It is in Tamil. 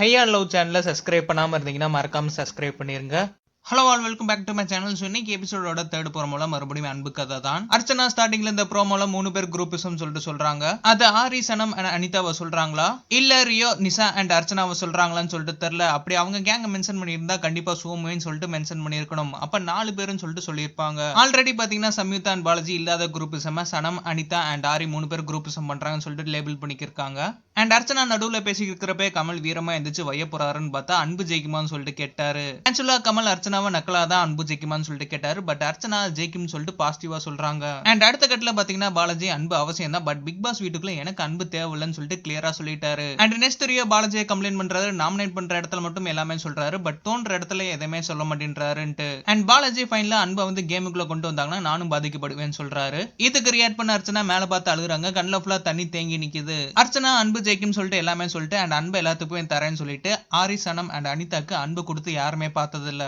ஹையா லவ் சேனலை சப்ஸ்கிரைப் பண்ணாமல் இருந்தீங்கன்னா மறக்காம சப்ஸ்கிரைப் பண்ணிருங்க. Hello all, welcome back to my channel. So இன்னைக்கு எபிசோடோட தேர்ட் ப்ரோமோல மறுபடியும் அன்பு கதை தான். அர்ச்சனா ஸ்டார்டிங்ல இந்த ப்ரோமோல 3 பேர் குரூப்பிசம் சொல்லிட்டு சொல்றாங்க. அது ஆரி, சனம் அண்ட் அனிதாவை சொல்றாங்களா இல்ல ரியோ, நிசா அண்ட் அர்ச்சனாவை சொல்றாங்களான்னு சொல்லிட்டு தெரியல. அப்படி அவங்க கேங்க மென்ஷன் பண்ணியிருந்தா கண்டிப்பா சோமுன்னு சொல்லிட்டு மென்ஷன் பண்ணிருக்கணும். அப்ப 4 பேருன்னு சொல்லிட்டு சொல்லியிருப்பாங்க. ஆல்ரெடி பாத்தீங்கன்னா சம்யுக்தா அண்ட் பாலாஜி இல்லாத குரூப்பிசம் சனம், அனிதா அண்ட் ஆரி 3 பேர் குரூப்பிசம் பண்றாங்கன்னு சொல்லிட்டு லேபிள் பண்ணிருக்காங்க. அண்ட் அர்ச்சனா நடுவுல பேசிக்கிறப்ப கமல் வீரமா எந்திரிச்சு வைய போறாருன்னு பார்த்தா அன்பு ஜெயிக்குமான்னு சொல்லிட்டு கேட்டாரு. ஆக்சுவலா கமல் அர்ச்சனாவை நக்கலா தான் அன்பு ஜெயிக்குமான்னு சொல்லிட்டு கேட்டாரு. பட் அர்ச்சனா ஜெயிக்கும்னு சொல்லிட்டு பாசிட்டிவா சொல்றாங்க. அண்ட் அடுத்த கட்டத்துல பாத்தீங்கன்னா பாலாஜி அன்பு அவசியம் தான், பட் பிக் பாஸ் வீட்டுக்குள்ள எனக்கு அன்பு தேவையில்லைன்னு சொல்லிட்டு கிளியரா சொல்லிட்டாரு. அண்ட் நெக்ஸ்ட் ரியோ பாலாஜியை கம்ப்ளைண்ட் பண்றாரு. நாமினேட் பண்ற இடத்துல மட்டும் எல்லாமே சொல்றாரு, பட் தோன்ற இடத்துல எதுவுமே சொல்ல மாட்டேன்றாருன்ட்டு. அண்ட் பாலாஜி ஃபைனலா அன்பை வந்து கேமுக்குள்ள கொண்டு வந்தாங்கன்னா நானும் பாதிக்கப்படுவேன்னு சொல்றாரு. இதுக்கு ரியாக்ட் பண்ண அர்ச்சனா மேல பார்த்து அழுகுறாங்க. கண்ணுல ஃபுல்லா தண்ணி தேங்கி நிக்குது. அர்ச்சனா அன்பு ஜெயிக்கும் சொல்லிட்டு எல்லாமே சொல்லிட்டு அண்ட் அன்பு எல்லாத்துக்கும் தரேன்னு சொல்லிட்டு ஆரி, சனம் அண்ட் அனிதாக்கு அன்பு கொடுத்து யாருமே பார்த்தது இல்ல.